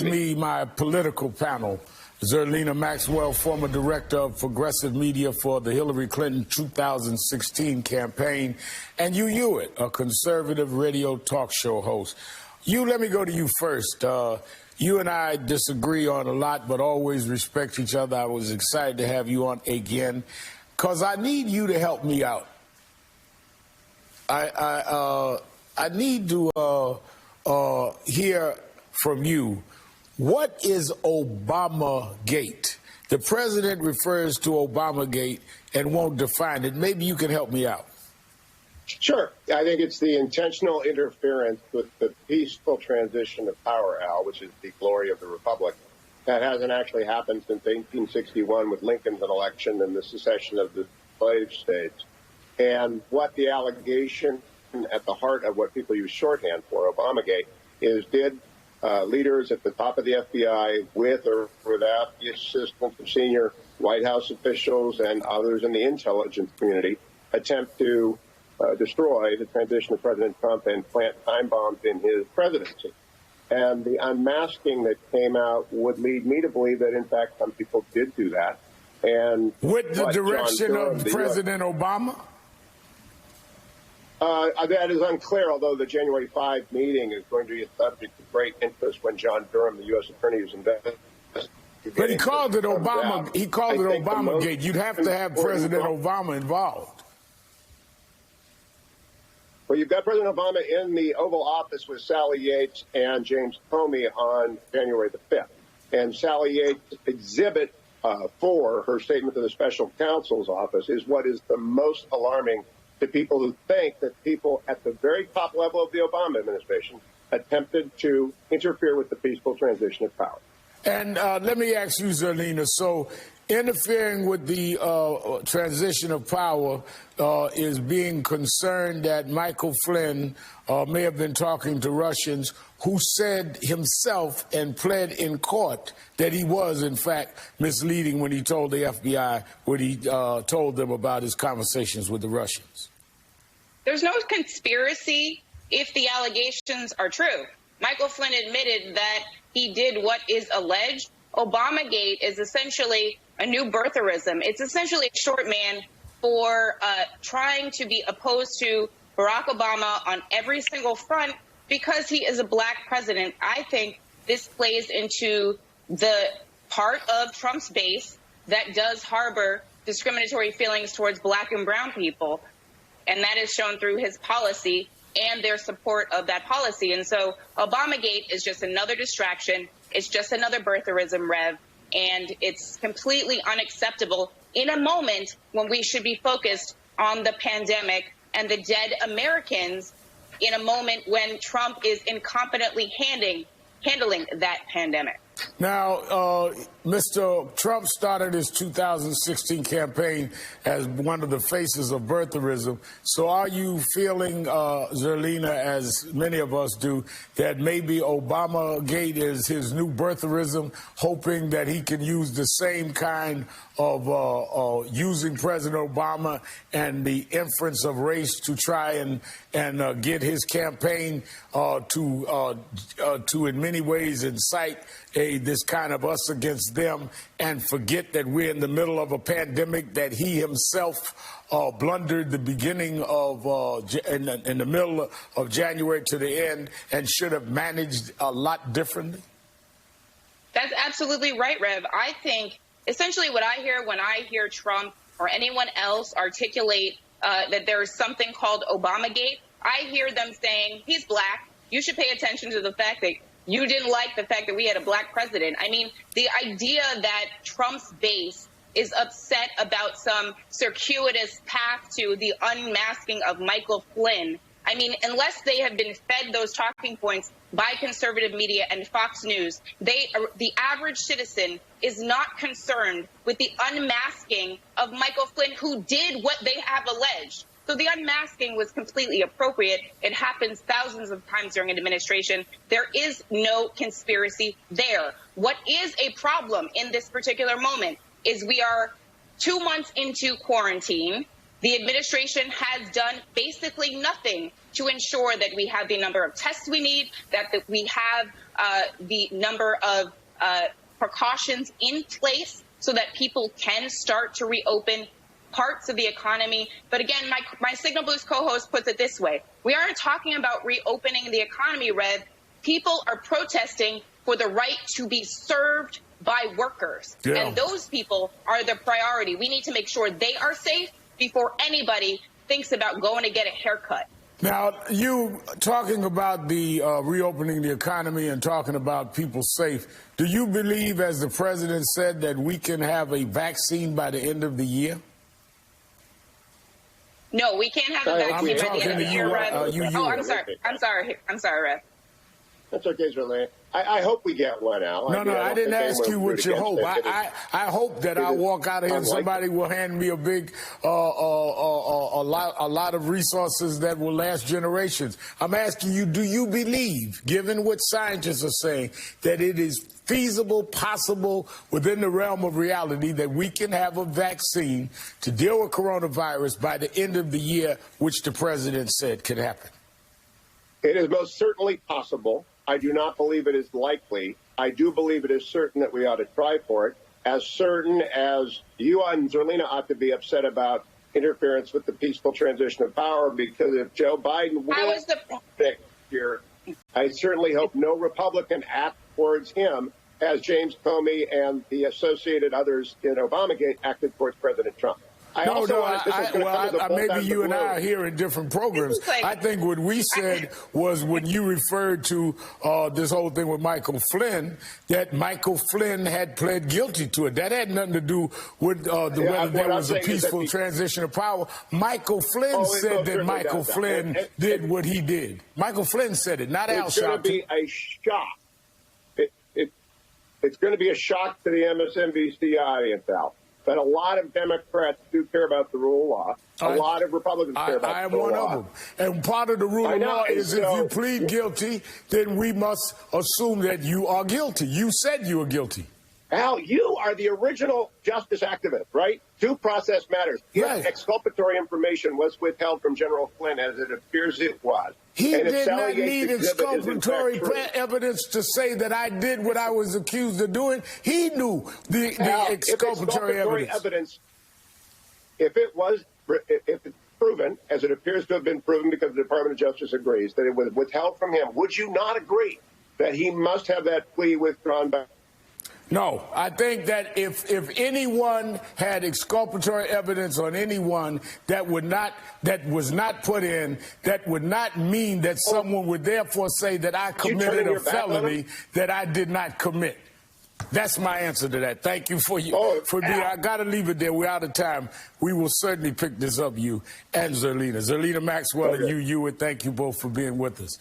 me, my political panel, Zerlina Maxwell, former director of progressive media for the Hillary Clinton 2016 campaign, and Hugh Hewitt, a conservative radio talk show host. Hugh, let me go to you first. You and I disagree on a lot, but always respect each other. I was excited to have you on again, because I need you to help me out. I need to hear from you. What is Obamagate? The president refers to Obamagate and won't define it. Maybe you can help me out. Sure. I think it's the intentional interference with the peaceful transition of power, Al, which is the glory of the republic. That hasn't actually happened since 1861 with Lincoln's election and the secession of the slave states. And what the allegation at the heart of what people use shorthand for, Obamagate, is did leaders at the top of the FBI, with or without the assistance of senior White House officials and others in the intelligence community, attempt to destroy the transition of President Trump and plant time bombs in his presidency. And the unmasking that came out would lead me to believe that, in fact, some people did do that. And with the direction of President Obama? That is unclear, although the January 5 meeting is going to be a subject of great interest when John Durham, the U.S. Attorney, is investigating. But he called it Obama. He called it Obamagate. You'd have to have President Obama involved. Well, you've got President Obama in the Oval Office with Sally Yates and James Comey on January the 5th. And Sally Yates' exhibit for her statement to the special counsel's office is what is the most alarming to people who think that people at the very top level of the Obama administration attempted to interfere with the peaceful transition of power. And let me ask you, Zerlina, so interfering with the transition of power is being concerned that Michael Flynn may have been talking to Russians, who said himself and pled in court that he was, in fact, misleading when he told the FBI what he told them about his conversations with the Russians. There's no conspiracy if the allegations are true. Michael Flynn admitted that he did what is alleged. Obamagate is essentially a new birtherism. It's essentially a shorthand for trying to be opposed to Barack Obama on every single front because he is a black president. I think this plays into the part of Trump's base that does harbor discriminatory feelings towards black and brown people. And that is shown through his policy and their support of that policy. And so Obamagate is just another distraction. It's just another birtherism, Rev. And it's completely unacceptable in a moment when we should be focused on the pandemic and the dead Americans, in a moment when Trump is incompetently handling that pandemic. Now, Mr. Trump started his 2016 campaign as one of the faces of birtherism. So are you feeling, Zerlina, as many of us do, that maybe Obamagate is his new birtherism, hoping that he can use the same kind of using President Obama and the inference of race to try and get his campaign to in many ways incite this kind of us against them, and forget that we're in the middle of a pandemic that he himself blundered the beginning of in the middle of January to the end and should have managed a lot differently? That's absolutely right, Rev. I think essentially what I hear when I hear Trump or anyone else articulate that there is something called Obamagate, I hear them saying, he's black. You should pay attention to the fact that you didn't like the fact that we had a black president. I mean, the idea that Trump's base is upset about some circuitous path to the unmasking of Michael Flynn, I mean, unless they have been fed those talking points by conservative media and Fox News, the average citizen is not concerned with the unmasking of Michael Flynn, who did what they have alleged. So the unmasking was completely appropriate. It happens thousands of times during an administration. There is no conspiracy there. What is a problem in this particular moment is we are 2 months into quarantine. The administration has done basically nothing to ensure that we have the number of tests we need, that we have the number of precautions in place so that people can start to reopen parts of the economy. But again, my Signal Boost co-host puts it this way. We aren't talking about reopening the economy, Rev. People are protesting for the right to be served by workers. Yeah. And those people are the priority. We need to make sure they are safe before anybody thinks about going to get a haircut. Now, you talking about the reopening the economy and talking about people safe, do you believe, as the president said, that we can have a vaccine by the end of the year? No, we can't have a vaccine by the end of the year, Rev. I'm sorry, Rev. That's okay, Zerlina. I hope we get one out. No, I didn't ask you what you hope. I hope that I walk out of here and somebody will hand me a big, a lot of resources that will last generations. I'm asking you, do you believe, given what scientists are saying, that it is feasible, possible, within the realm of reality, that we can have a vaccine to deal with coronavirus by the end of the year, which the president said could happen? It is most certainly possible. I do not believe it is likely. I do believe it is certain that we ought to try for it, as certain as you and Zerlina ought to be upset about interference with the peaceful transition of power, because if Joe Biden wins next year, I certainly hope no Republican acts towards him as James Comey and the associated others in Obamagate acted towards President Trump. Maybe you and I are here in different programs. I think what we said was, when you referred to this whole thing with Michael Flynn, that Michael Flynn had pled guilty to it. That had nothing to do with whether there was a peaceful transition of power. Michael Flynn said that Michael Flynn did what he did. Michael Flynn said it, not Al Sharpton. It's going to be a shock. It's going to be a shock to the MSNBC audience, Al. But a lot of Democrats do care about the rule of law. A lot of Republicans care about the rule of law. I am one of them. And part of the rule of law is, if you plead guilty, then we must assume that you are guilty. You said you were guilty. Al, you are the original justice activist, right? Due process matters. If exculpatory information was withheld from General Flynn, as it appears it was, he did not need exculpatory evidence to say that I did what I was accused of doing. He knew the exculpatory evidence. If it's proven, as it appears to have been proven because the Department of Justice agrees, that it was withheld from him, would you not agree that he must have that plea withdrawn back? No, I think that if anyone had exculpatory evidence on anyone that was not put in, that would not mean that someone would therefore say that I committed a felony that I did not commit. That's my answer to that. Thank you for being. I got to leave it there. We're out of time. We will certainly pick this up, you and Zerlina. Zerlina Maxwell and Hugh Hewitt, thank you both for being with us.